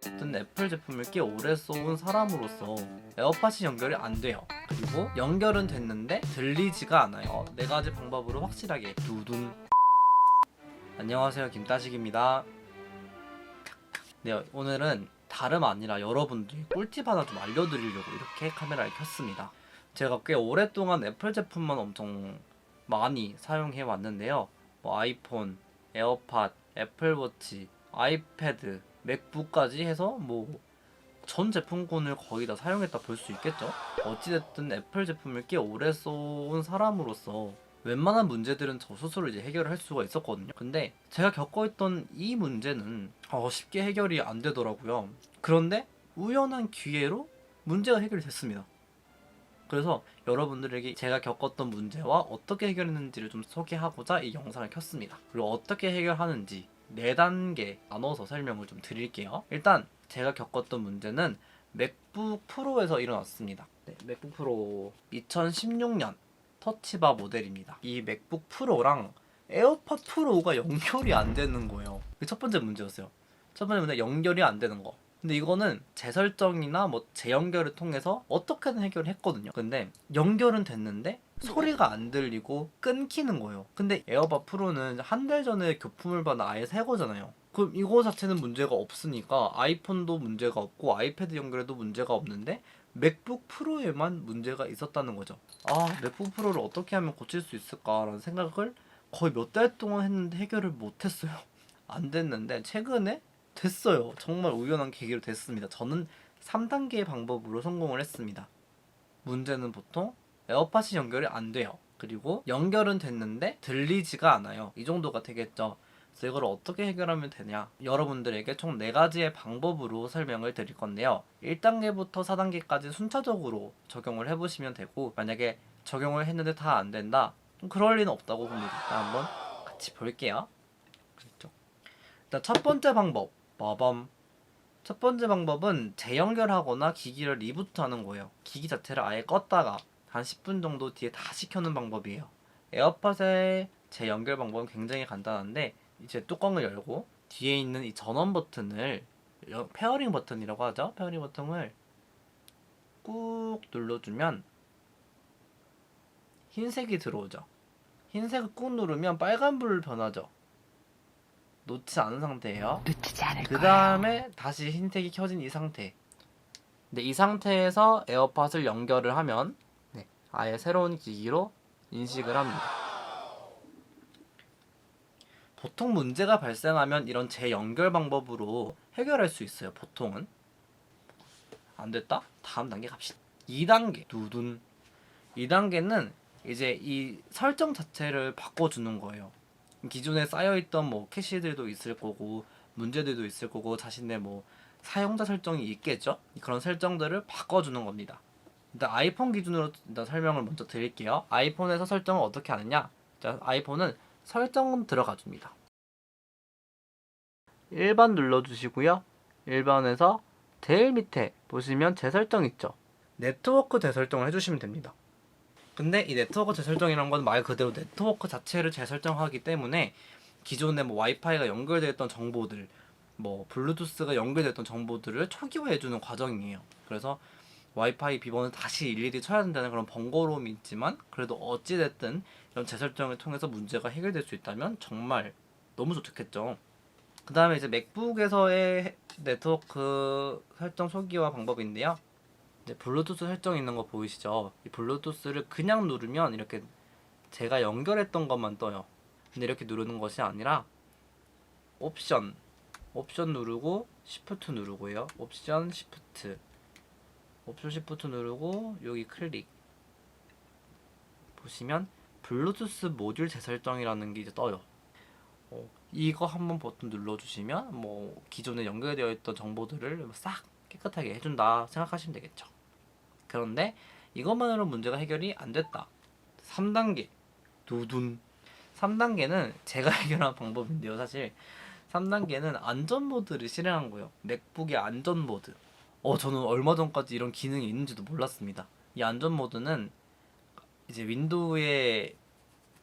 어쨌든 애플 제품을 꽤 오래 써온 사람으로서 에어팟이 연결이 안 돼요. 그리고 연결은 됐는데 들리지가 않아요. 네 가지 방법으로 확실하게 두둔. 안녕하세요, 김따식입니다. 네, 오늘은 다름 아니라 여러분들이 꿀팁 하나 좀 알려드리려고 이렇게 카메라를 켰습니다. 제가 꽤 오랫동안 애플 제품만 엄청 많이 사용해 왔는데요. 뭐 아이폰, 에어팟, 애플워치, 아이패드, 맥북까지 해서 뭐 전 제품군을 거의 다 사용했다 볼 수 있겠죠? 어찌됐든 애플 제품을 꽤 오래 써온 사람으로서 웬만한 문제들은 저 스스로 이제 해결을 할 수가 있었거든요. 근데 제가 겪어있던 이 문제는 쉽게 해결이 안 되더라고요. 그런데 우연한 기회로 문제가 해결이 됐습니다. 그래서 여러분들에게 제가 겪었던 문제와 어떻게 해결했는지를 좀 소개하고자 이 영상을 켰습니다. 그리고 어떻게 해결하는지 4단계 나눠서 설명을 좀 드릴게요. 일단 제가 겪었던 문제는 맥북 프로에서 일어났습니다. 네, 맥북 프로 2016년 터치바 모델입니다. 이 맥북 프로랑 에어팟 프로가 연결이 안 되는 거예요. 그게 첫 번째 문제였어요. 첫 번째 문제, 연결이 안 되는 거. 근데 이거는 재설정이나 뭐 재연결을 통해서 어떻게든 해결을 했거든요. 근데 연결은 됐는데 소리가 안 들리고 끊기는 거예요. 근데 에어팟 프로는 한 달 전에 교품을 받은 아예 새 거잖아요. 그럼 이거 자체는 문제가 없으니까 아이폰도 문제가 없고 아이패드 연결에도 문제가 없는데 맥북 프로에만 문제가 있었다는 거죠. 맥북 프로를 어떻게 하면 고칠 수 있을까라는 생각을 거의 몇 달 동안 했는데 해결을 못했어요. 안 됐는데 최근에 됐어요. 정말 우연한 계기로 됐습니다. 저는 3단계의 방법으로 성공을 했습니다. 문제는 보통 에어팟이 연결이 안 돼요. 그리고 연결은 됐는데 들리지가 않아요. 이 정도가 되겠죠. 그래서 이걸 어떻게 해결하면 되냐? 여러분들에게 총 4가지의 방법으로 설명을 드릴 건데요. 1단계부터 4단계까지 순차적으로 적용을 해보시면 되고, 만약에 적용을 했는데 다 안 된다? 좀 그럴 리는 없다고 봅니다. 일단 한번 같이 볼게요. 그렇죠. 일단 첫 번째 방법, 빠밤. 첫 번째 방법은 재연결하거나 기기를 리부트하는 거예요. 기기 자체를 아예 껐다가 한 10분 정도 뒤에 다시 켜는 방법이에요. 에어팟의 재연결 방법은 굉장히 간단한데, 이제 뚜껑을 열고 뒤에 있는 이 전원 버튼을, 페어링 버튼이라고 하죠. 페어링 버튼을 꾹 눌러주면 흰색이 들어오죠. 흰색을 꾹 누르면 빨간불을 변하죠. 놓지 않은 상태예요. 놓치지 않을 그 거예요. 다음에 다시 흰색이 켜진 이 상태. 근데 이 상태에서 에어팟을 연결을 하면 아예 새로운 기기로 인식을 합니다. 보통 문제가 발생하면 이런 재연결 방법으로 해결할 수 있어요. 보통은. 안 됐다? 다음 단계 갑시다. 2단계 두둔. 2단계는 이제 이 설정 자체를 바꿔주는 거예요. 기존에 쌓여있던 뭐 캐시들도 있을 거고 문제들도 있을 거고 자신의 뭐 사용자 설정이 있겠죠. 그런 설정들을 바꿔주는 겁니다. 일단 아이폰 기준으로 일단 설명을 먼저 드릴게요. 아이폰에서 설정을 어떻게 하느냐? 자, 아이폰은 설정 들어가 줍니다. 1번 눌러주시고요. 1번에서 제일 밑에 보시면 재설정 있죠. 네트워크 재설정을 해주시면 됩니다. 근데 이 네트워크 재설정이라는 건 말 그대로 네트워크 자체를 재설정하기 때문에 기존에 뭐 와이파이가 연결되어 있던 정보들, 뭐 블루투스가 연결됐던 정보들을 초기화해주는 과정이에요. 그래서 와이파이 비번을 다시 일일이 쳐야 된다는 그런 번거로움이 있지만 그래도 어찌됐든 이런 재설정을 통해서 문제가 해결될 수 있다면 정말 너무 좋겠죠. 그 다음에 이제 맥북에서의 네트워크 설정 초기화 방법인데요. 이제 블루투스 설정 있는 거 보이시죠? 이 블루투스를 그냥 누르면 이렇게 제가 연결했던 것만 떠요. 근데 이렇게 누르는 것이 아니라 옵션 누르고 시프트 누르고요. 옵션 시프트 누르고 여기 클릭 보시면 블루투스 모듈 재설정이라는 게 이제 떠요. 이거 한번 버튼 눌러주시면 뭐 기존에 연결되어 있던 정보들을 싹 깨끗하게 해준다 생각하시면 되겠죠. 그런데 이것만으로 문제가 해결이 안 됐다. 3단계 두둔. 3단계는 제가 해결한 방법인데요. 사실 3단계는 안전 모드를 실행한 거예요. 맥북의 안전 모드. 저는 얼마 전까지 이런 기능이 있는지도 몰랐습니다. 이 안전 모드는 이제 윈도우의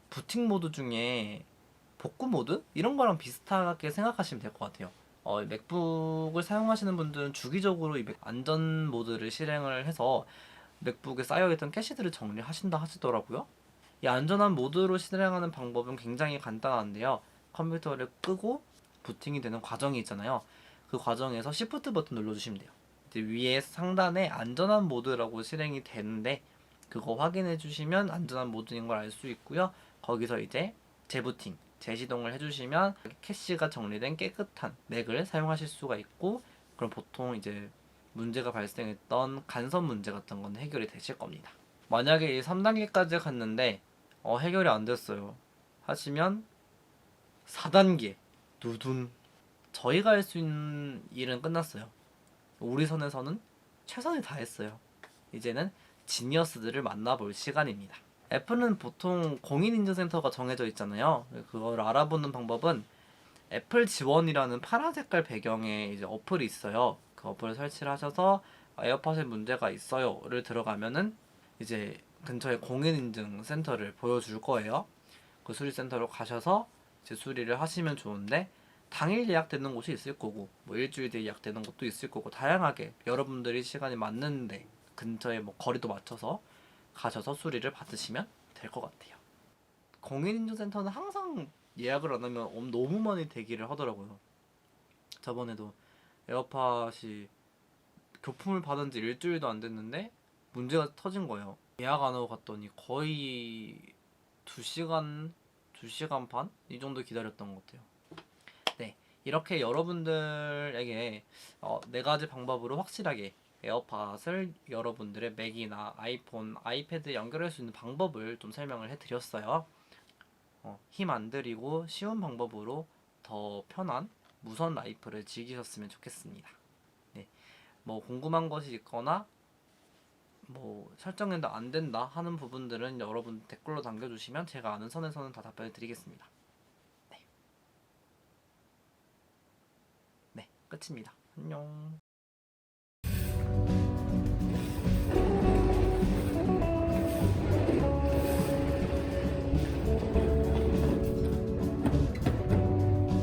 부팅 모드 중에 복구 모드? 이런 거랑 비슷하게 생각하시면 될 것 같아요. 맥북을 사용하시는 분들은 주기적으로 이 안전 모드를 실행을 해서 맥북에 쌓여있던 캐시들을 정리하신다 하시더라고요. 이 안전한 모드로 실행하는 방법은 굉장히 간단한데요. 컴퓨터를 끄고 부팅이 되는 과정이 있잖아요. 그 과정에서 Shift 버튼 눌러주시면 돼요. 이제 위에 상단에 안전한 모드라고 실행이 되는데 그거 확인해 주시면 안전한 모드인 걸 알 수 있고요. 거기서 이제 재부팅, 재시동을 해주시면 캐시가 정리된 깨끗한 맥을 사용하실 수가 있고, 그럼 보통 이제 문제가 발생했던 간섭 문제 같은 건 해결이 되실 겁니다. 만약에 이 3단계까지 갔는데 해결이 안 됐어요 하시면 4단계 두둔. 저희가 할 수 있는 일은 끝났어요. 우리 선에서는 최선을 다했어요. 이제는 지니어스들을 만나볼 시간입니다. 애플은 보통 공인인증센터가 정해져 있잖아요. 그걸 알아보는 방법은 애플 지원이라는 파란 색깔 배경에 이제 어플이 있어요. 그 어플을 설치를 하셔서 에어팟에 문제가 있어요를 들어가면은 이제 근처에 공인인증센터를 보여줄 거예요. 그 수리센터로 가셔서 이제 수리를 하시면 좋은데, 당일 예약되는 곳이 있을 거고 뭐 일주일 뒤에 예약되는 곳도 있을 거고, 다양하게 여러분들이 시간이 맞는데 근처에 뭐 거리도 맞춰서 가셔서 수리를 받으시면 될 것 같아요. 공인인증센터는 항상 예약을 안 하면 너무 많이 대기를 하더라고요. 저번에도 에어팟이 교품을 받은 지 일주일도 안 됐는데 문제가 터진 거예요. 예약 안 하고 갔더니 거의 2시간, 2시간 반? 이 정도 기다렸던 것 같아요. 네, 이렇게 여러분들에게 4가지 방법으로 확실하게 에어팟을 여러분들의 맥이나 아이폰, 아이패드에 연결할 수 있는 방법을 좀 설명을 해드렸어요. 힘 안 들이고 쉬운 방법으로 더 편한 무선 라이프를 즐기셨으면 좋겠습니다. 네, 뭐 궁금한 것이 있거나 뭐 설정해도 안 된다 하는 부분들은 여러분 댓글로 남겨주시면 제가 아는 선에서는 다 답변을 드리겠습니다. 네, 네, 끝입니다. 안녕.